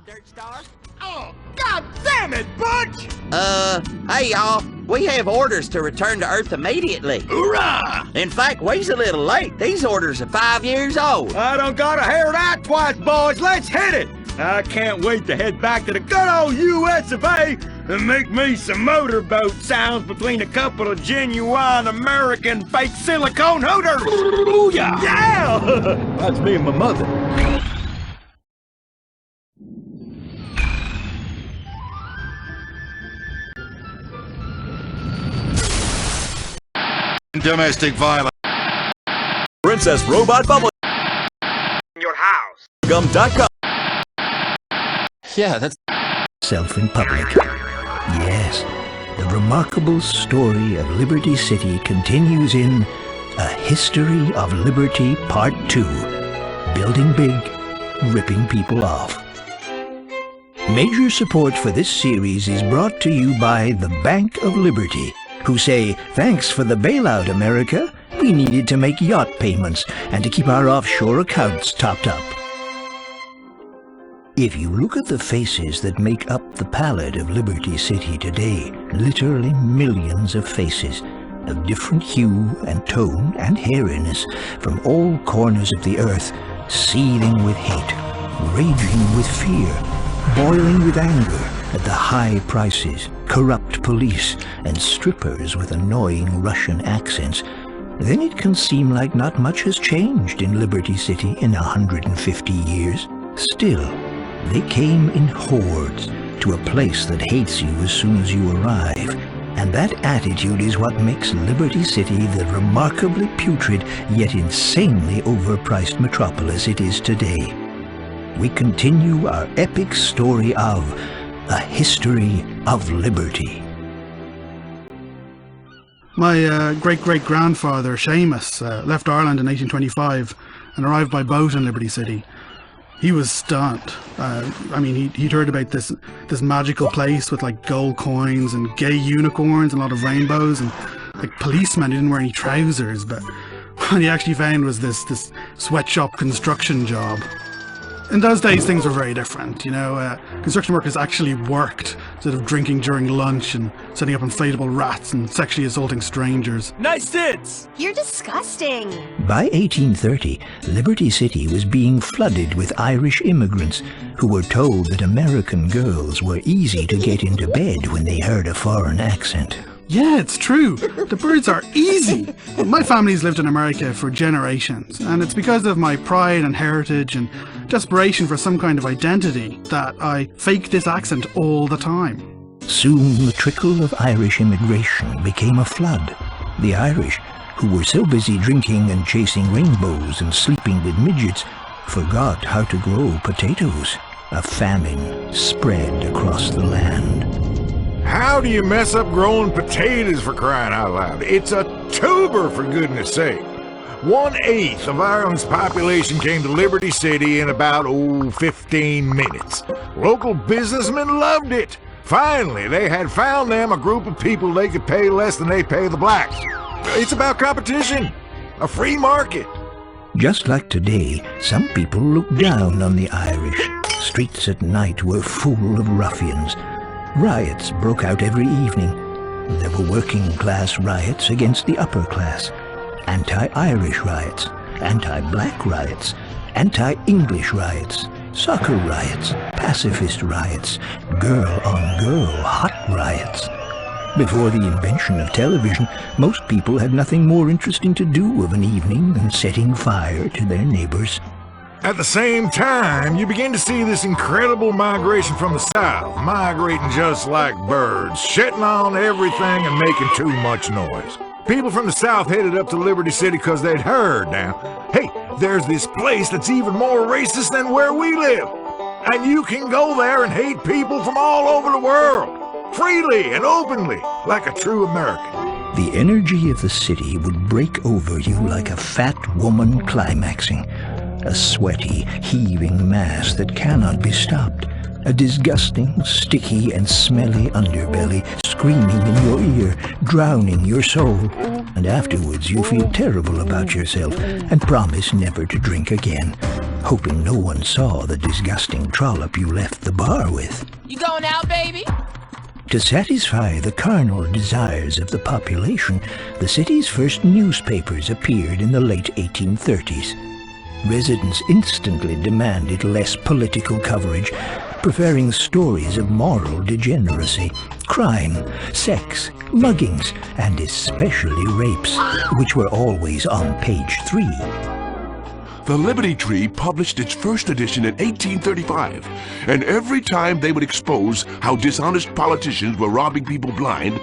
Dirt Star? Oh, God damn it, Butch! Hey y'all, we have orders to return to Earth immediately. Hoorah! In fact, we's a little late. These orders are 5 years old. I don't gotta hear that twice, boys. Let's hit it! I can't wait to head back to the good old US of A and make me some motorboat sounds between a couple of genuine American fake silicone hooters! Ooh, yeah! Yeah! That's me and my mother. Domestic violence. Princess Robot Bubble. Your house. Gum.com. Yeah, that's... Self in public. Yes, the remarkable story of Liberty City continues in A History of Liberty Part 2. Building big, ripping people off. Major support for this series is brought to you by the Bank of Liberty, who say, thanks for the bailout, America. We needed to make yacht payments and to keep our offshore accounts topped up. If you look at the faces that make up the palette of Liberty City today, literally millions of faces, of different hue and tone and hairiness, from all corners of the earth, seething with hate, raging with fear, boiling with anger at the high prices, corrupt police, and strippers with annoying Russian accents, then it can seem like not much has changed in Liberty City in 150 years. Still, they came in hordes to a place that hates you as soon as you arrive, and that attitude is what makes Liberty City the remarkably putrid yet insanely overpriced metropolis it is today. We continue our epic story of A History of Liberty. My great-great-grandfather, Seamus, left Ireland in 1825 and arrived by boat in Liberty City. He was stunned. He'd heard about this magical place with like gold coins and gay unicorns and a lot of rainbows and like policemen who didn't wear any trousers, but what he actually found was this sweatshop construction job. In those days, things were very different, you know. Construction workers actually worked, instead of drinking during lunch and setting up inflatable rats and sexually assaulting strangers. Nice tits! You're disgusting. By 1830, Liberty City was being flooded with Irish immigrants who were told that American girls were easy to get into bed when they heard a foreign accent. Yeah, it's true. The birds are easy. My family's lived in America for generations, and it's because of my pride and heritage and desperation for some kind of identity that I fake this accent all the time. Soon the trickle of Irish immigration became a flood. The Irish, who were so busy drinking and chasing rainbows and sleeping with midgets, forgot how to grow potatoes. A famine spread across the land. How do you mess up growing potatoes, for crying out loud? It's a tuber, for goodness sake. 1/8 of Ireland's population came to Liberty City in about, 15 minutes. Local businessmen loved it. Finally, they had found them a group of people they could pay less than they pay the blacks. It's about competition, a free market. Just like today, some people looked down on the Irish. Streets at night were full of ruffians. Riots broke out every evening. There were working-class riots against the upper class, anti-Irish riots, anti-black riots, anti-English riots, soccer riots, pacifist riots, girl-on-girl hot riots. Before the invention of television, most people had nothing more interesting to do of an evening than setting fire to their neighbors. At the same time, you begin to see this incredible migration from the south, migrating just like birds, shitting on everything and making too much noise. People from the south headed up to Liberty City because they'd heard now, hey, there's this place that's even more racist than where we live. And you can go there and hate people from all over the world, freely and openly, like a true American. The energy of the city would break over you like a fat woman climaxing. A sweaty, heaving mass that cannot be stopped. A disgusting, sticky, and smelly underbelly screaming in your ear, drowning your soul. and afterwards you feel terrible about yourself and promise never to drink again, hoping no one saw the disgusting trollop you left the bar with. You going out, baby? To satisfy the carnal desires of the population, the city's first newspapers appeared in the late 1830s. Residents instantly demanded less political coverage, preferring stories of moral degeneracy, crime, sex, muggings, and especially rapes, which were always on page 3. The Liberty Tree published its first edition in 1835, and every time they would expose how dishonest politicians were robbing people blind,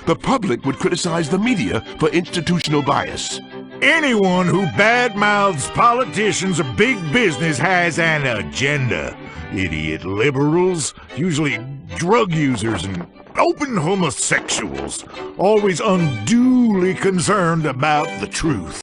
the public would criticize the media for institutional bias. Anyone who badmouths politicians or big business has an agenda. Idiot liberals, usually drug users and open homosexuals, always unduly concerned about the truth.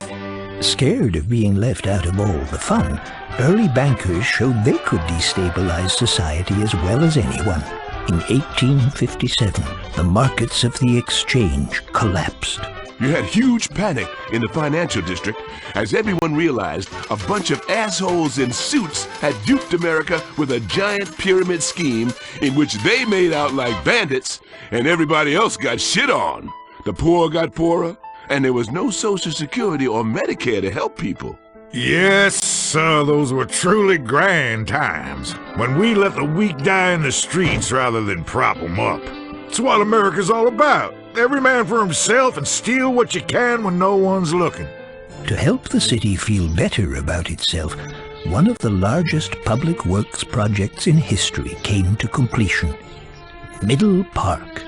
Scared of being left out of all the fun, early bankers showed they could destabilize society as well as anyone. In 1857, the markets of the exchange collapsed. You had huge panic in the financial district as everyone realized a bunch of assholes in suits had duped America with a giant pyramid scheme in which they made out like bandits and everybody else got shit on. The poor got poorer, and there was no Social Security or Medicare to help people. Yes, sir, those were truly grand times, when we let the weak die in the streets rather than prop them up. It's what America's all about. Every man for himself and steal what you can when no one's looking. To help the city feel better about itself, one of the largest public works projects in history came to completion. Middle Park.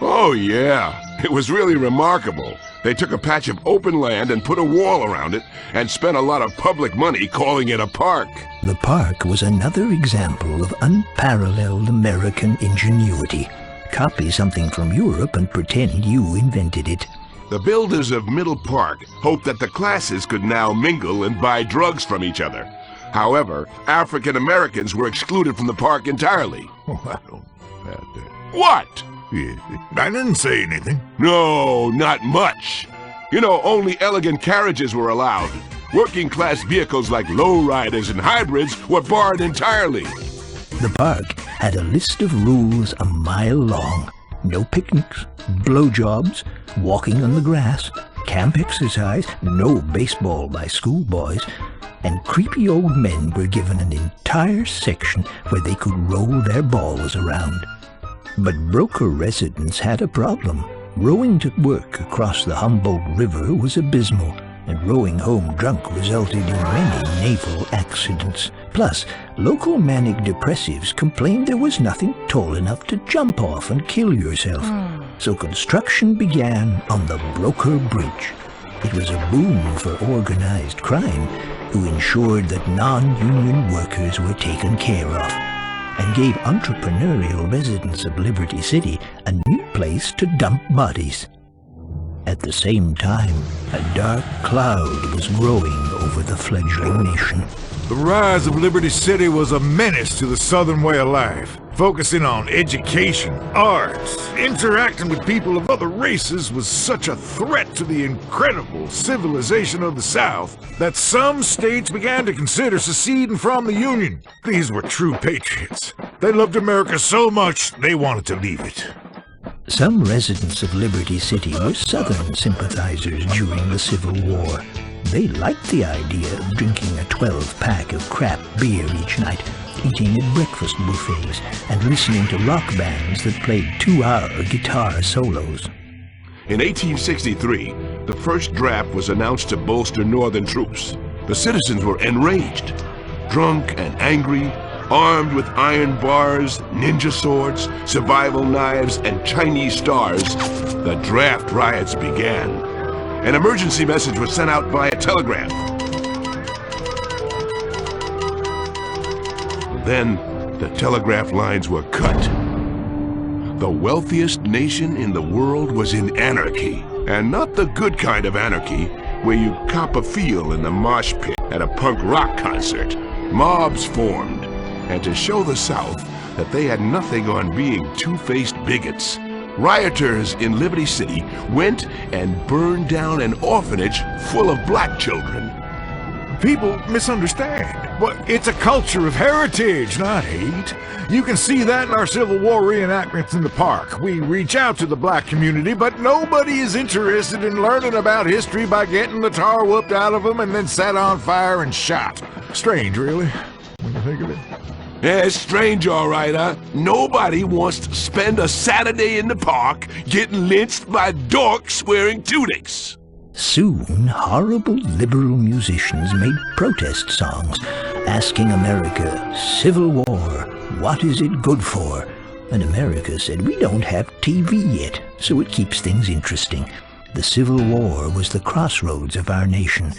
Oh yeah, it was really remarkable. They took a patch of open land and put a wall around it and spent a lot of public money calling it a park. The park was another example of unparalleled American ingenuity. Copy something from Europe and pretend you invented it. The builders of Middle Park hoped that the classes could now mingle and buy drugs from each other. However, African Americans were excluded from the park entirely. Oh, I don't have that. What? Yeah, I didn't say anything. No, not much. You know, only elegant carriages were allowed. Working-class vehicles like lowriders and hybrids were barred entirely. The park had a list of rules a mile long. No picnics, blowjobs, walking on the grass, camp exercise, no baseball by schoolboys, and creepy old men were given an entire section where they could roll their balls around. But Broker residents had a problem. Rowing to work across the Humboldt River was abysmal, and rowing home drunk resulted in many naval accidents. Plus, local manic depressives complained there was nothing tall enough to jump off and kill yourself. So construction began on the Broker Bridge. It was a boom for organized crime, who ensured that non-union workers were taken care of, and gave entrepreneurial residents of Liberty City a new place to dump bodies. At the same time, a dark cloud was growing over the fledgling nation. The rise of Liberty City was a menace to the Southern way of life. Focusing on education, arts, interacting with people of other races was such a threat to the incredible civilization of the South that some states began to consider seceding from the Union. These were true patriots. They loved America so much they wanted to leave it. Some residents of Liberty City were Southern sympathizers during the Civil War. They liked the idea of drinking a 12-pack of crap beer each night, eating at breakfast buffets, and listening to rock bands that played 2-hour guitar solos. In 1863, the first draft was announced to bolster Northern troops. The citizens were enraged, drunk and angry, armed with iron bars, ninja swords, survival knives, and Chinese stars. The draft riots began. An emergency message was sent out via telegraph. Then, the telegraph lines were cut. The wealthiest nation in the world was in anarchy, and not the good kind of anarchy, where you cop a feel in the mosh pit at a punk rock concert. Mobs formed, and to show the South that they had nothing on being two-faced bigots, rioters in Liberty City went and burned down an orphanage full of black children. People misunderstand. Well, it's a culture of heritage, not hate. You can see that in our Civil War reenactments in the park. We reach out to the black community, but nobody is interested in learning about history by getting the tar whooped out of them and then set on fire and shot. Strange, really, when you think of it. Yeah, it's strange, all right, huh? Nobody wants to spend a Saturday in the park getting lynched by dorks wearing tunics. Soon, horrible liberal musicians made protest songs asking America, "Civil War, what is it good for?" And America said, "We don't have TV yet," so it keeps things interesting. The Civil War was the crossroads of our nation,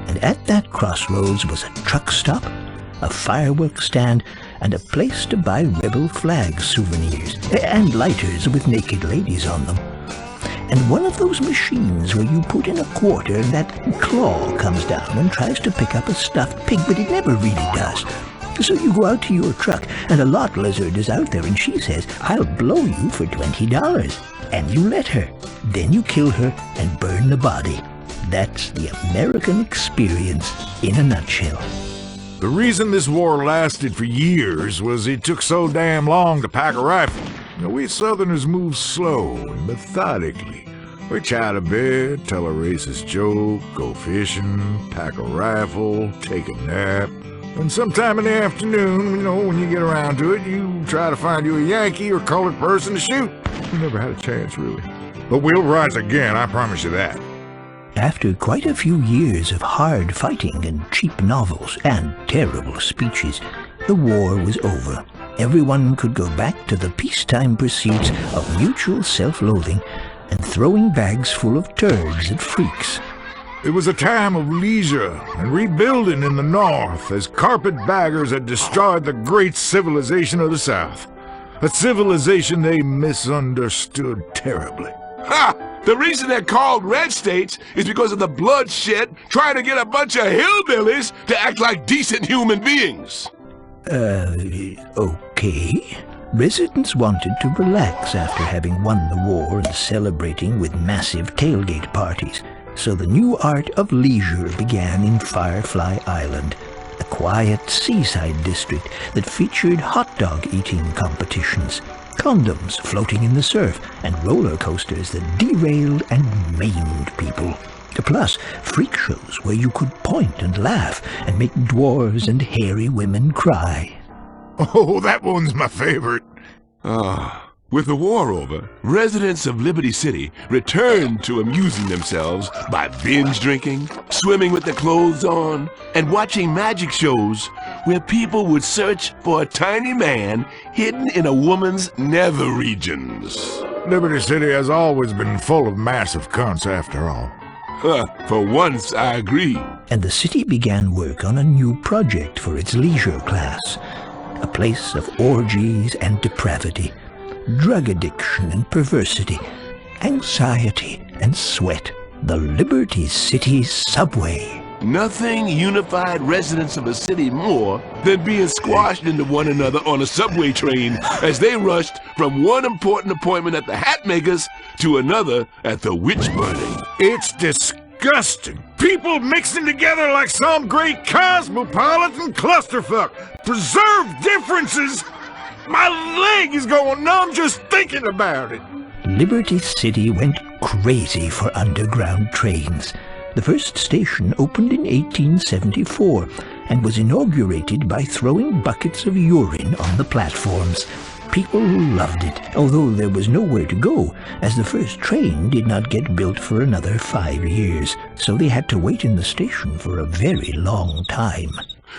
and at that crossroads was a truck stop, a fireworks stand, and a place to buy rebel flag souvenirs, and lighters with naked ladies on them. And one of those machines where you put in a quarter and that claw comes down and tries to pick up a stuffed pig, but it never really does. So you go out to your truck, and a lot lizard is out there, and she says, "I'll blow you for $20. And you let her. Then you kill her and burn the body. That's the American experience in a nutshell. The reason this war lasted for years was it took so damn long to pack a rifle. You know, we Southerners move slow and methodically. We chat a bit, tell a racist joke, go fishing, pack a rifle, take a nap. And sometime in the afternoon, you know, when you get around to it, you try to find you a Yankee or colored person to shoot. We never had a chance, really. But we'll rise again, I promise you that. After quite a few years of hard fighting and cheap novels and terrible speeches, the war was over. Everyone could go back to the peacetime pursuits of mutual self-loathing and throwing bags full of turds at freaks. It was a time of leisure and rebuilding in the North as carpetbaggers had destroyed the great civilization of the South. A civilization they misunderstood terribly. Ha! The reason they're called red states is because of the bloodshed trying to get a bunch of hillbillies to act like decent human beings. Okay. Residents wanted to relax after having won the war and celebrating with massive tailgate parties. So the new art of leisure began in Firefly Island, a quiet seaside district that featured hot dog eating competitions, condoms floating in the surf, and roller coasters that derailed and maimed people. Plus, freak shows where you could point and laugh and make dwarves and hairy women cry. Oh, that one's my favorite. With the war over, residents of Liberty City returned to amusing themselves by binge drinking, swimming with their clothes on, and watching magic shows where people would search for a tiny man hidden in a woman's nether regions. Liberty City has always been full of massive cunts after all. For once, I agree. And the city began work on a new project for its leisure class, a place of orgies and depravity, drug addiction and perversity, anxiety and sweat, the Liberty City subway. Nothing unified residents of a city more than being squashed into one another on a subway train as they rushed from one important appointment at the hat maker's to another at the witch burning. It's disgusting. People mixing together like some great cosmopolitan clusterfuck. Preserve differences. My leg is going numb just thinking about it. Liberty City went crazy for underground trains. The first station opened in 1874 and was inaugurated by throwing buckets of urine on the platforms. People loved it, although there was nowhere to go, as the first train did not get built for another 5 years, so they had to wait in the station for a very long time.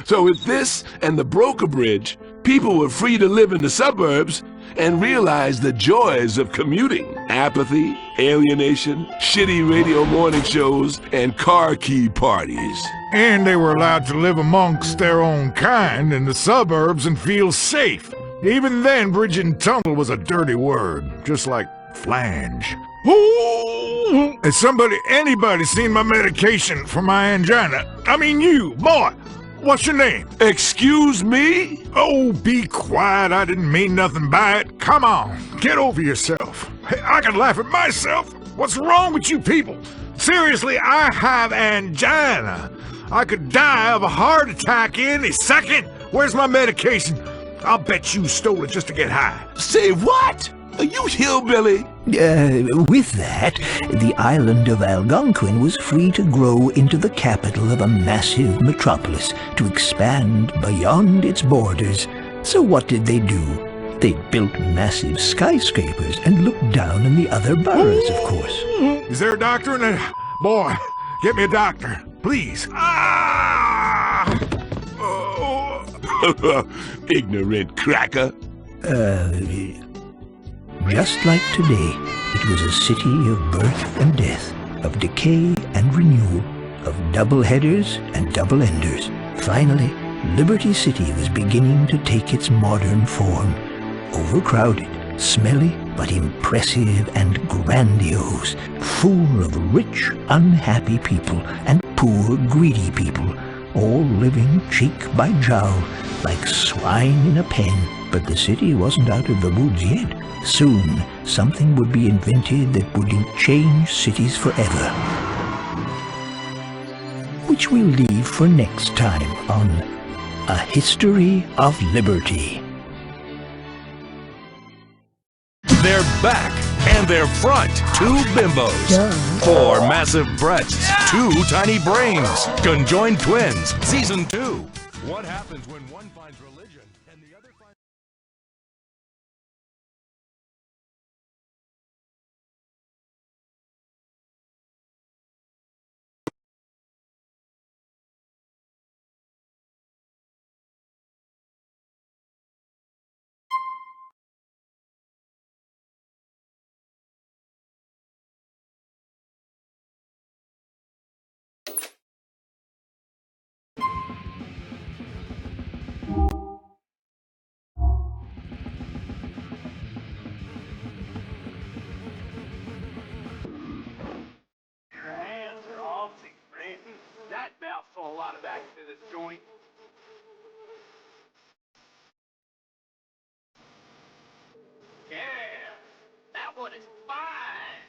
So with this and the broker bridge, people were free to live in the suburbs and realize the joys of commuting. Apathy, alienation, shitty radio morning shows, and car key parties. And they were allowed to live amongst their own kind in the suburbs and feel safe. Even then, bridge and tunnel was a dirty word, just like flange. Ooh! Has anybody seen my medication for my angina? I mean you, boy. What's your name? Excuse me? Oh, be quiet. I didn't mean nothing by it. Come on, get over yourself. Hey, I can laugh at myself. What's wrong with you people? Seriously, I have angina. I could die of a heart attack any second. Where's my medication? I'll bet you stole it just to get high. Say what? Are you hillbilly? With that, the island of Algonquin was free to grow into the capital of a massive metropolis, to expand beyond its borders. So what did they do? They built massive skyscrapers and looked down on the other boroughs, of course. Is there a doctor in there? Boy, get me a doctor, please. Ah! Oh. Ignorant cracker. Just like today, it was a city of birth and death, of decay and renewal, of double-headers and double-enders. Finally, Liberty City was beginning to take its modern form. Overcrowded, smelly, but impressive and grandiose, full of rich, unhappy people and poor, greedy people, all living cheek by jowl, like swine in a pen. But the city wasn't out of the woods yet. Soon, something would be invented that would change cities forever. Which we'll leave for next time on A History of Liberty. They're back, and they're front. 2 bimbos, 4 massive breasts, 2 tiny brains. Conjoined twins, Season 2. What happens when one finds religion and the other finds... That mouthful, a lot of action in this joint. Yeah, that one is fine.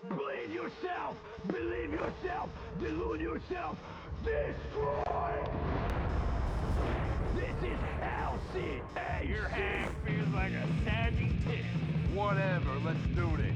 Believe yourself, believe yourself, delude yourself, destroy. This is hell, Sid. Hey, your hang feels like a sagging tit. Whatever, let's do this.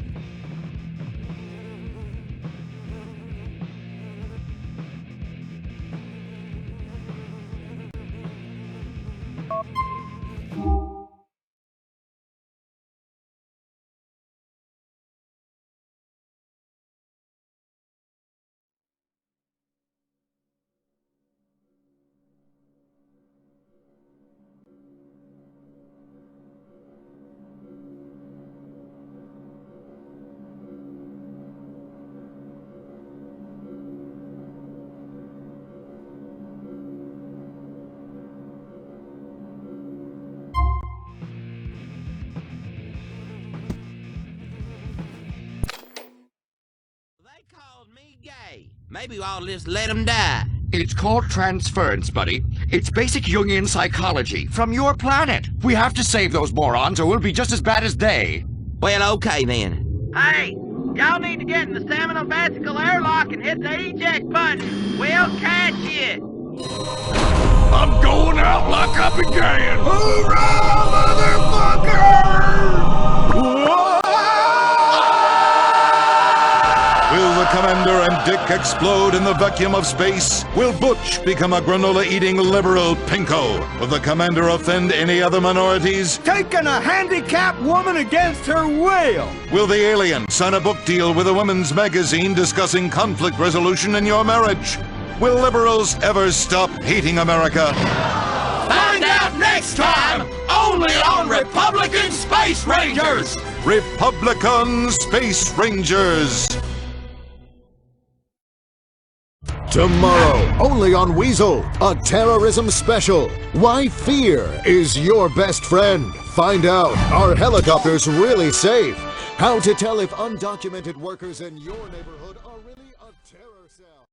Maybe I'll just let him die. It's called transference, buddy. It's basic Jungian psychology. From your planet. We have to save those morons or we'll be just as bad as they. Well, okay then. Hey, y'all need to get in the seminal vesicle airlock and hit the eject button. We'll catch you. I'm going out like I began. Hoorah, motherfucker! Will the Commander and Dick explode in the vacuum of space? Will Butch become a granola-eating liberal pinko? Will the Commander offend any other minorities? Taking a handicapped woman against her will. Will the alien sign a book deal with a women's magazine discussing conflict resolution in your marriage? Will liberals ever stop hating America? Find out next time, only on Republican Space Rangers! Republican Space Rangers! Tomorrow, only on Weasel, a terrorism special. Why fear is your best friend. Find out, are helicopters really safe? How to tell if undocumented workers in your neighborhood are really a terror cell.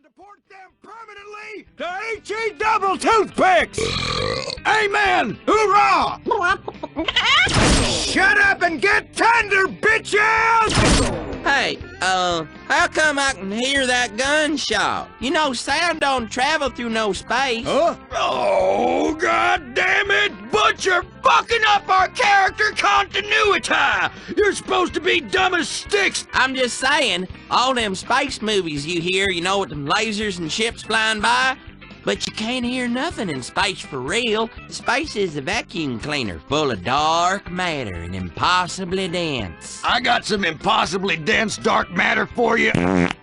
deport them permanently to H-E double toothpicks! Amen! Hoorah! Shut up and get tender, bitches! Hey, how come I can hear that gunshot? You know, sound don't travel through no space. Huh? Oh, god damn it! Butch, you're fucking up our character continuity! You're supposed to be dumb as sticks! I'm just saying, all them space movies you hear, you know, with them lasers and ships flying by, but you can't hear nothing in space for real. Space is a vacuum cleaner full of dark matter and impossibly dense. I got some impossibly dense dark matter for you.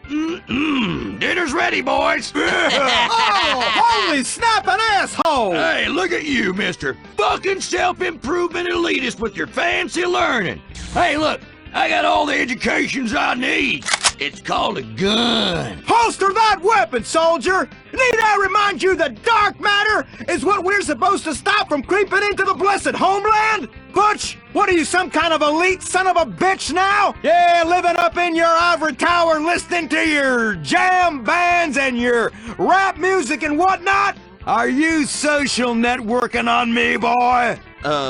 Dinner's ready, boys. Oh, holy snapping asshole! Hey, look at you, mister. Fucking self-improvement elitist with your fancy learning. Hey, look, I got all the educations I need. It's called a gun. Holster that weapon, soldier! Need I remind you that dark matter is what we're supposed to stop from creeping into the blessed homeland? Butch, what are you, some kind of elite son of a bitch now? Yeah, living up in your ivory tower listening to your jam bands and your rap music and whatnot? Are you social networking on me, boy?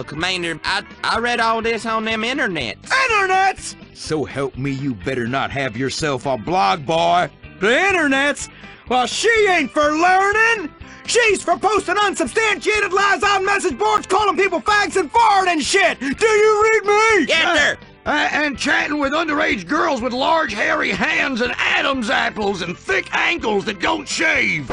Commander, I read all this on them internets. Internets? So help me, you better not have yourself a blog, boy. The internets? Well, she ain't for learning. She's for posting unsubstantiated lies on message boards, calling people fags and fart and shit. Do you read me? Yes, sir. And chatting with underage girls with large hairy hands and Adam's apples and thick ankles that don't shave.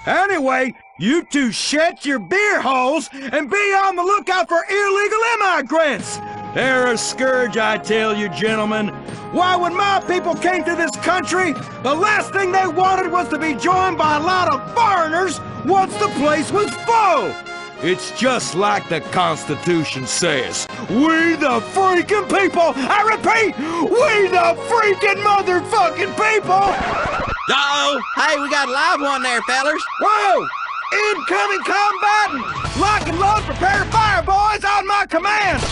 Anyway, you two shut your beer holes and be on the lookout for illegal immigrants. They're a scourge, I tell you, gentlemen. Why, when my people came to this country, the last thing they wanted was to be joined by a lot of foreigners once the place was full. It's just like the Constitution says. We the freaking people! I repeat, we the freaking motherfucking people! Uh-oh. Hey, we got a live one there, fellers. Whoa! Incoming combatant! Lock and load, prepare to fire, boys, on my command!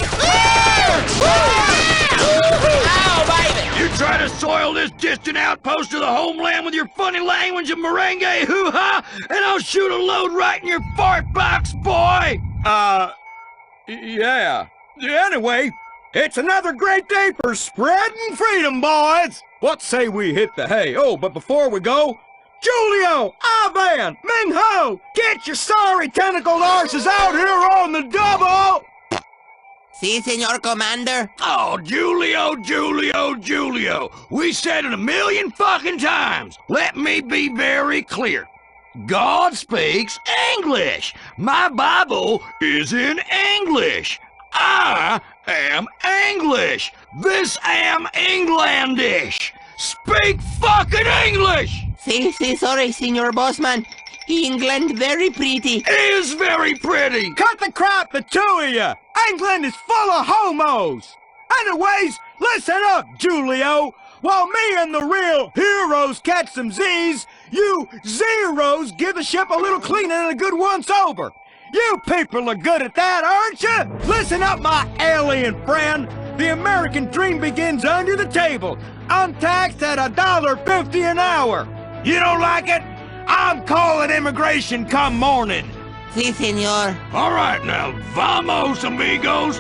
Ow, baby! You try to soil this distant outpost of the homeland with your funny language and merengue hoo-ha, and I'll shoot a load right in your fart box, boy! Yeah. Anyway, it's another great day for spreading freedom, boys! What say we hit the hay? Oh, but before we go, Julio, Ivan, Ming Ho, get your sorry tentacled arses out here on the double! Si, Senor Commander. Oh, Julio, we said it a million fucking times. Let me be very clear. God speaks English. My Bible is in English. I am English. This am Englandish. Speak fucking English! Si, sorry, Senor Bossman. England very pretty. Is very pretty. Cut the crap, the two of you! England is full of homos! Anyways, listen up, Julio! While me and the real heroes catch some Z's, you zeros give the ship a little cleaning and a good once-over. You people are good at that, aren't you? Listen up, my alien friend. The American dream begins under the table, untaxed at $1.50 an hour. You don't like it? I'm calling immigration come morning. Si, senor. All right now, vamos, amigos.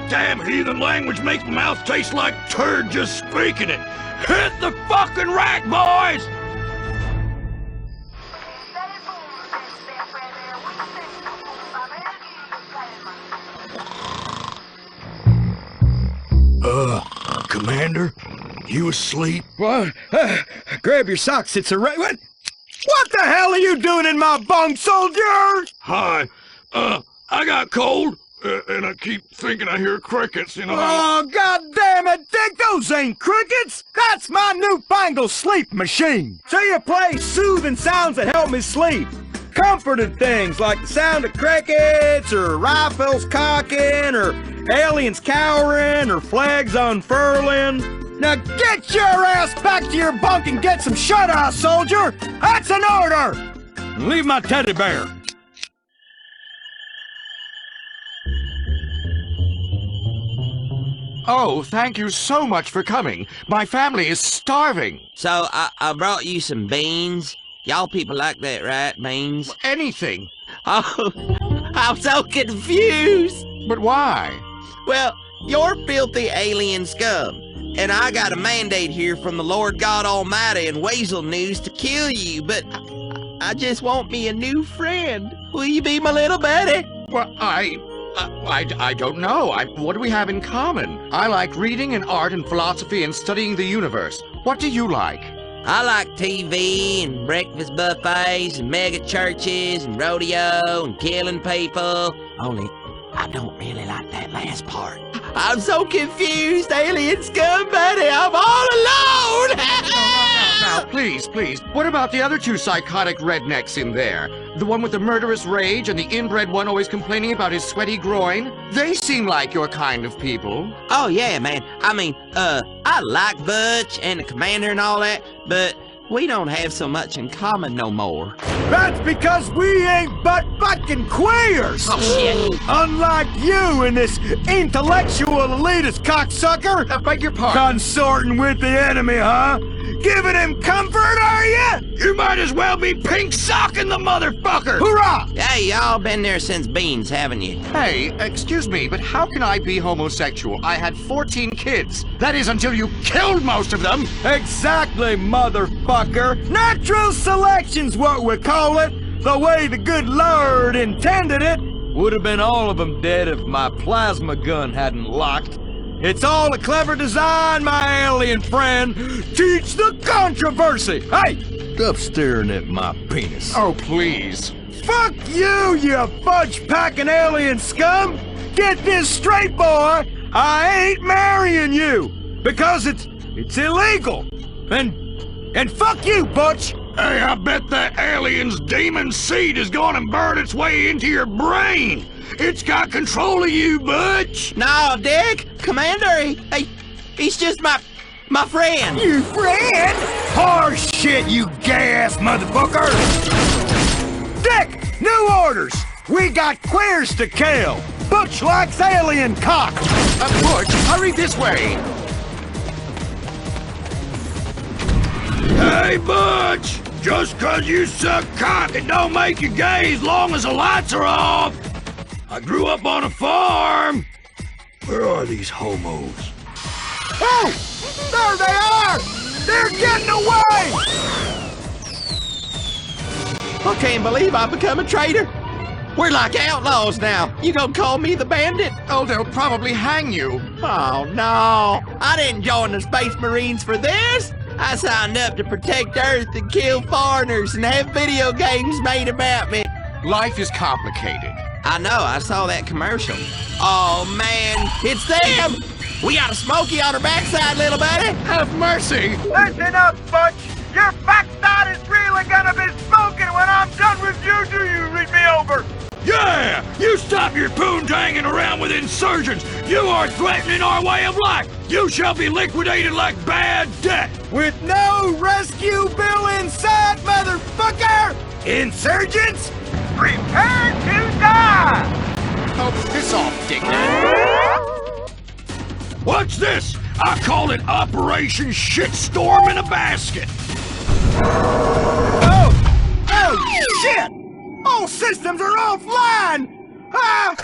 Damn heathen language makes my mouth taste like turd just speaking it. Hit the fucking rack, boys! Commander, you asleep? What? Grab your socks, it's a what? What the hell are you doing in my bunk, soldier? Hi. I got cold, and I keep thinking I hear crickets, you know. Oh, God damn it, Dick, those ain't crickets. That's my newfangled sleep machine. So you play soothing sounds that help me sleep. Comforting things like the sound of crickets, or rifles cocking, or aliens cowering, or flags unfurling. Now get your ass back to your bunk and get some shut-eye, soldier! That's an order! And leave my teddy bear. Oh, thank you so much for coming. My family is starving. So, I brought you some beans. Y'all people like that, right? Beans? Anything. Oh, I'm so confused. But why? Well, you're filthy alien scum. And I got a mandate here from the Lord God Almighty and Weasel News to kill you, but I just want me a new friend. Will you be my little buddy? Well, I don't know. What do we have in common? I like reading and art and philosophy and studying the universe. What do you like? I like TV and breakfast buffets and mega churches and rodeo and killing people. Only, I don't really like that last part. I'm so confused, alien scum buddy. I'm all alone. Now, please. What about the other two psychotic rednecks in there? The one with the murderous rage and the inbred one always complaining about his sweaty groin? They seem like your kind of people. Oh, yeah, man. I mean, I like Butch and the commander and all that, but we don't have so much in common no more. That's because we ain't but fucking queers! Oh, shit. Unlike you and this intellectual elitist cocksucker! I beg your pardon? Consorting with the enemy, huh? Giving him comfort, are ya? You might as well be pink socking the motherfucker! Hurrah! Hey, y'all been there since beans, haven't you? Hey, excuse me, but how can I be homosexual? I had 14 kids. That is until you killed most of them. Exactly, motherfucker. Natural selection's what we call it. The way the good Lord intended it. Would have been all of them dead if my plasma gun hadn't locked. It's all a clever design, my alien friend. Teach the controversy. Hey, stop staring at my penis. Oh, please. Fuck you, you fudge-packing alien scum. Get this straight, boy. I ain't marrying you because it's illegal. And fuck you, Butch. Hey, I bet that alien's demon seed is gonna burn its way into your brain. It's got control of you, Butch. No, Dick. Commander, he's just my friend. You friend? Horse shit, you gay-ass motherfucker. Dick, new orders. We got queers to kill. Butch likes alien cock. Butch, hurry this way. Hey, Butch. Just 'cause you suck cock, it don't make you gay as long as the lights are off. I grew up on a farm. Where are these homos? Oh! There they are! They're getting away! I can't believe I've become a traitor. We're like outlaws now. You gonna call me the bandit? Oh, they'll probably hang you. Oh, no. I didn't join the Space Marines for this. I signed up to protect Earth and kill foreigners and have video games made about me. Life is complicated. I know, I saw that commercial. Oh, man, it's them! We got a Smokey on our backside, little buddy. Have mercy! Listen up, Butch. Your backside is really gonna be smoking when I'm done with you. Do you read me over? Yeah! You stop your poontanging around with insurgents! You are threatening our way of life! You shall be liquidated like bad debt! With no rescue bill in sight, motherfucker! Insurgents, prepare to die! Oh, piss off, dickhead. What's this? I call it Operation Shitstorm in a Basket! Oh, shit! All systems are offline! Ah!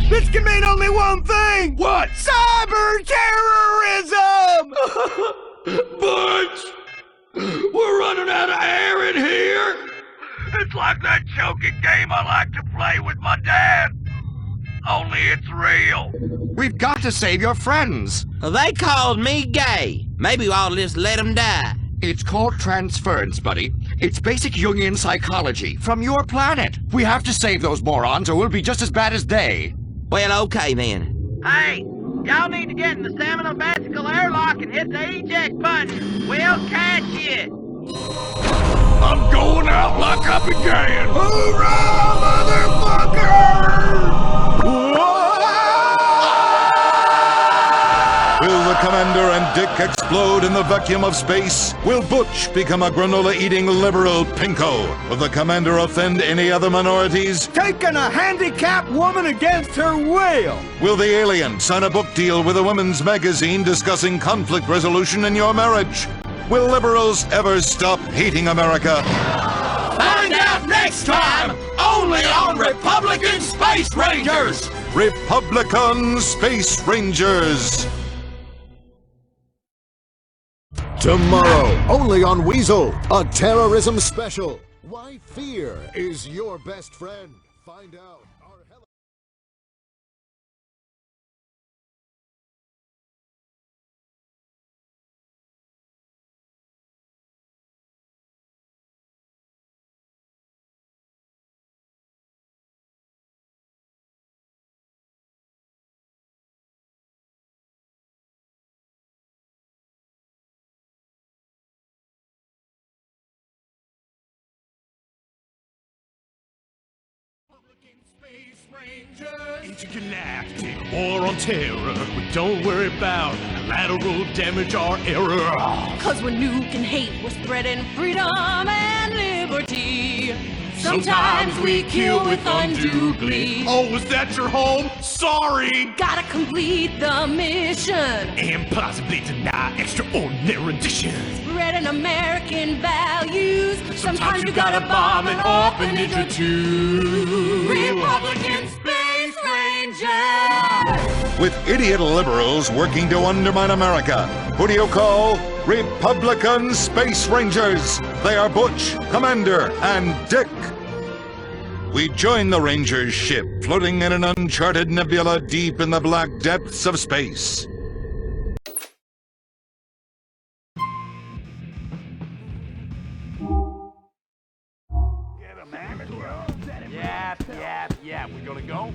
This can mean only one thing! What? Cyber terrorism! Butch! We're running out of air in here! It's like that choking game I like to play with my dad. Only it's real. We've got to save your friends. Well, they called me gay. Maybe I'll just let them die. It's called transference, buddy. It's basic Jungian psychology from your planet. We have to save those morons or we'll be just as bad as they. Well, okay then. Hey, y'all need to get in the Seminole Vesicle airlock and hit the eject button. We'll catch you. I'm going out like I began. Hoorah, motherfucker! Will the Commander and Dick explode in the vacuum of space? Will Butch become a granola-eating liberal pinko? Will the Commander offend any other minorities? Taking a handicapped woman against her will. Will the alien sign a book deal with a women's magazine discussing conflict resolution in your marriage? Will liberals ever stop hating America? Find out next time, only on Republican Space Rangers! Republican Space Rangers! Tomorrow, only on Weasel, a terrorism special. Why fear is your best friend. Find out. Intergalactic war on terror. But don't worry about lateral damage or error. Cause when nuke and hate, we're spreading freedom and liberty. Sometimes we kill with undue glee. Oh, was that your home? Sorry! Gotta complete the mission. And possibly deny extraordinary renditions. Spreading American values. Sometimes you gotta bomb an orphanage or two. Republican Space Rangers! With idiot liberals working to undermine America, who do you call? Republican Space Rangers! They are Butch, Commander, and Dick. We join the Rangers' ship, floating in an uncharted nebula deep in the black depths of space. Yeah, we gonna go?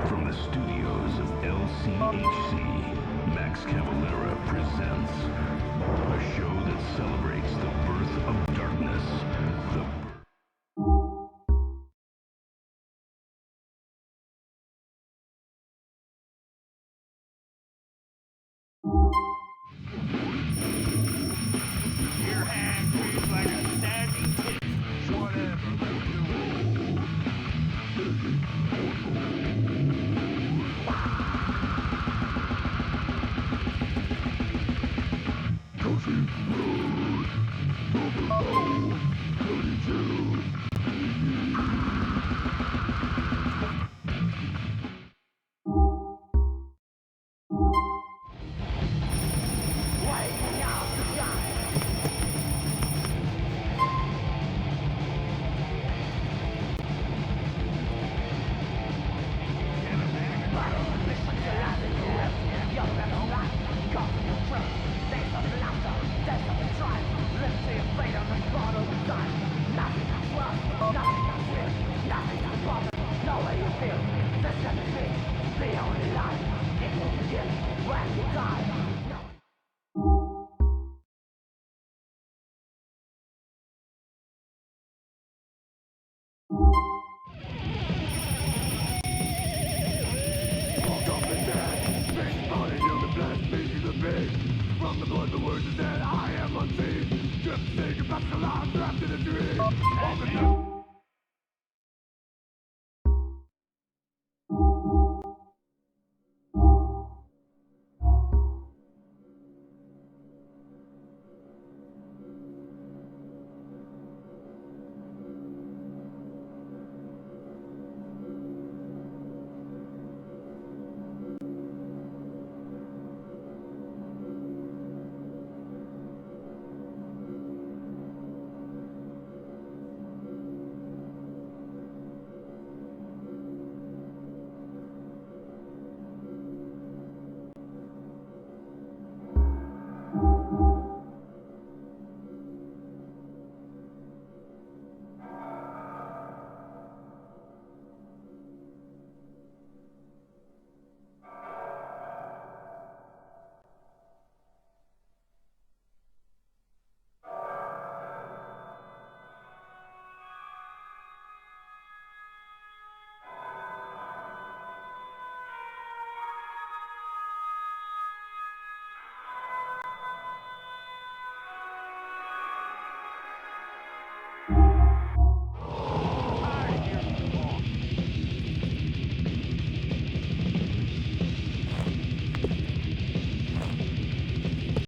From the studios of LCHC, Max Cavalera presents a show that celebrates the birth of darkness. Your hand feels like a standing tip. Whatever will do. Coffee Road.